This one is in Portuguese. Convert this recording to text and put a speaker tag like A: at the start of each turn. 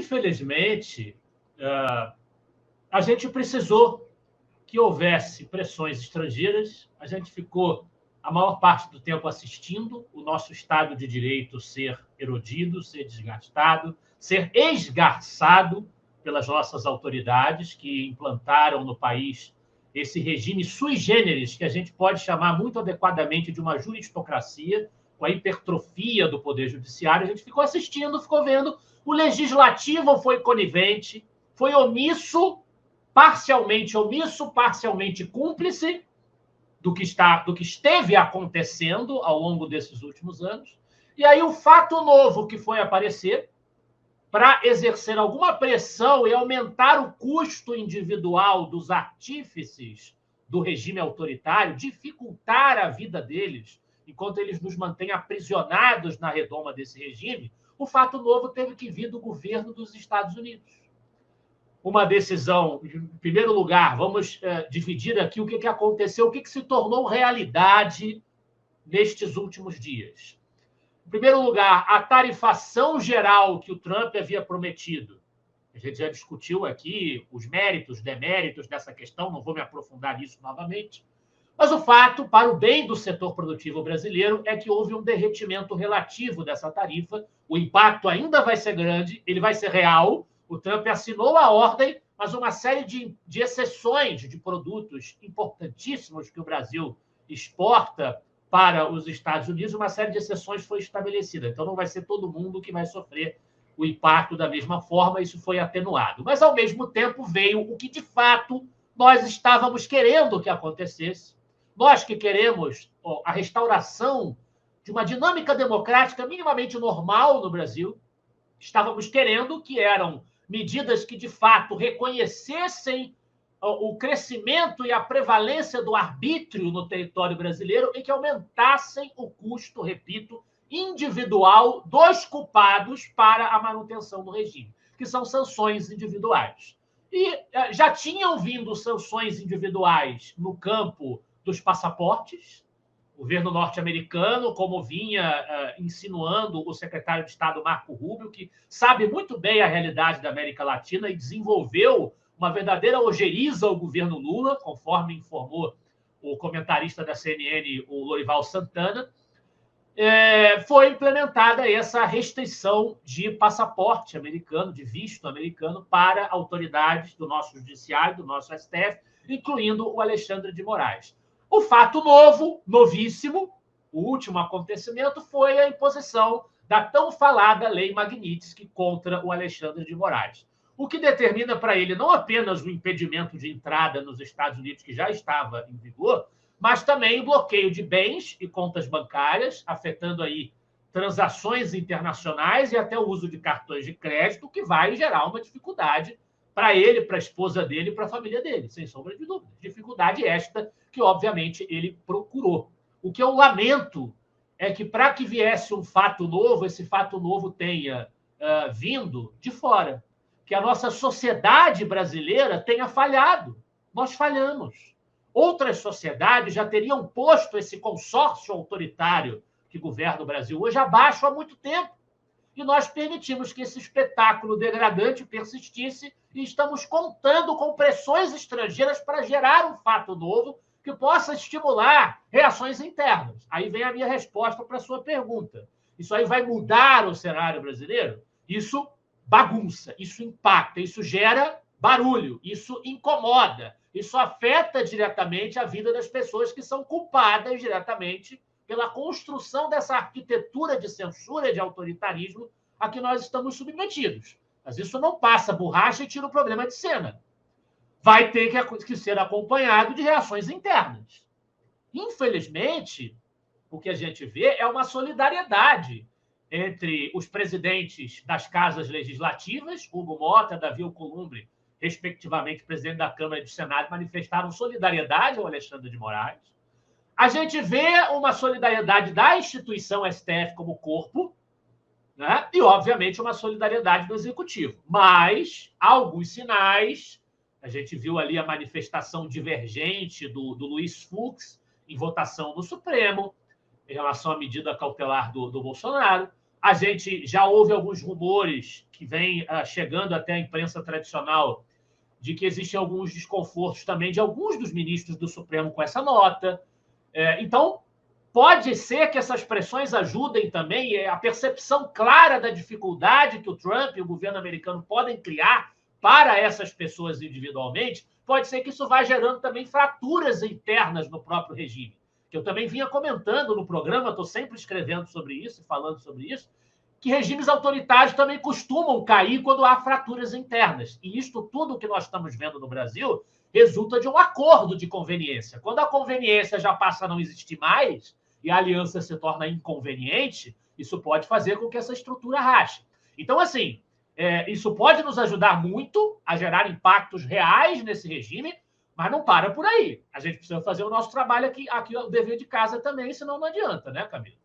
A: Infelizmente, a gente precisou que houvesse pressões estrangeiras. A gente ficou a maior parte do tempo assistindo o nosso Estado de Direito ser erodido, ser desgastado, ser esgarçado pelas nossas autoridades que implantaram no país esse regime sui generis, que a gente pode chamar muito adequadamente de uma juristocracia, com a hipertrofia do Poder Judiciário. A gente ficou assistindo, ficou vendo. O Legislativo foi conivente, foi omisso, parcialmente cúmplice do que esteve acontecendo ao longo desses últimos anos. E aí o fato novo que foi aparecer para exercer alguma pressão e aumentar o custo individual dos artífices do regime autoritário, dificultar a vida deles, enquanto eles nos mantêm aprisionados na redoma desse regime, o fato novo teve que vir do governo dos Estados Unidos. Uma decisão, em primeiro lugar, vamos dividir aqui o que aconteceu, o que se tornou realidade nestes últimos dias. Em primeiro lugar, a tarifação geral que o Trump havia prometido. A gente já discutiu aqui os méritos, deméritos dessa questão, não vou me aprofundar nisso novamente. Mas o fato, para o bem do setor produtivo brasileiro, é que houve um derretimento relativo dessa tarifa. O impacto ainda vai ser grande, ele vai ser real. O Trump assinou a ordem, mas uma série de exceções de produtos importantíssimos que o Brasil exporta para os Estados Unidos, uma série de exceções foi estabelecida. Então, não vai ser todo mundo que vai sofrer o impacto da mesma forma, isso foi atenuado. Mas, ao mesmo tempo, veio o que, de fato, nós estávamos querendo que acontecesse. Nós que queremos a restauração de uma dinâmica democrática minimamente normal no Brasil, estávamos querendo que eram medidas que, de fato, reconhecessem o crescimento e a prevalência do arbítrio no território brasileiro e que aumentassem o custo, repito, individual dos culpados para a manutenção do regime, que são sanções individuais. E já tinham vindo sanções individuais no campo dos passaportes. O governo norte-americano, como vinha insinuando o secretário de Estado Marco Rubio, que sabe muito bem a realidade da América Latina e desenvolveu uma verdadeira ojeriza ao governo Lula, conforme informou o comentarista da CNN, o Lorival Santana, foi implementada essa restrição de passaporte americano, de visto americano, para autoridades do nosso judiciário, do nosso STF, incluindo o Alexandre de Moraes. O fato novo, novíssimo, o último acontecimento foi a imposição da tão falada Lei Magnitsky contra o Alexandre de Moraes, o que determina para ele não apenas o impedimento de entrada nos Estados Unidos, que já estava em vigor, mas também o bloqueio de bens e contas bancárias, afetando aí transações internacionais e até o uso de cartões de crédito, que vai gerar uma dificuldade para ele, para a esposa dele e para a família dele, sem sombra de dúvida. Dificuldade esta que, obviamente, ele procurou. O que eu lamento é que, para que viesse um fato novo, esse fato novo tenha vindo de fora, que a nossa sociedade brasileira tenha falhado. Nós falhamos. Outras sociedades já teriam posto esse consórcio autoritário que governa o Brasil hoje abaixo há muito tempo. E nós permitimos que esse espetáculo degradante persistisse e estamos contando com pressões estrangeiras para gerar um fato novo que possa estimular reações internas. Aí vem a minha resposta para a sua pergunta. Isso aí vai mudar o cenário brasileiro? Isso bagunça, isso impacta, isso gera barulho, isso incomoda, isso afeta diretamente a vida das pessoas que são culpadas diretamente pela construção dessa arquitetura de censura e de autoritarismo a que nós estamos submetidos. Mas isso não passa borracha e tira o problema de cena. Vai ter que ser acompanhado de reações internas. Infelizmente, o que a gente vê é uma solidariedade entre os presidentes das casas legislativas, Hugo Mota, Davi Alcolumbre, respectivamente presidente da Câmara e do Senado, manifestaram solidariedade ao Alexandre de Moraes. A gente vê uma solidariedade da instituição STF como corpo, né? E, obviamente, uma solidariedade do Executivo. Mas há alguns sinais. A gente viu ali a manifestação divergente do Luiz Fux em votação no Supremo, em relação à medida cautelar do Bolsonaro. A gente já ouve alguns rumores que vêm chegando até a imprensa tradicional de que existem alguns desconfortos também de alguns dos ministros do Supremo com essa nota. Então, pode ser que essas pressões ajudem também a percepção clara da dificuldade que o Trump e o governo americano podem criar para essas pessoas individualmente. Pode ser que isso vá gerando também fraturas internas no próprio regime, que eu também vinha comentando no programa, estou sempre escrevendo sobre isso, falando sobre isso, que regimes autoritários também costumam cair quando há fraturas internas. E isto tudo que nós estamos vendo no Brasil resulta de um acordo de conveniência. Quando a conveniência já passa a não existir mais e a aliança se torna inconveniente, isso pode fazer com que essa estrutura rache. Então, assim, isso pode nos ajudar muito a gerar impactos reais nesse regime, mas não para por aí. A gente precisa fazer o nosso trabalho aqui é o dever de casa também, senão não adianta, né, Camila?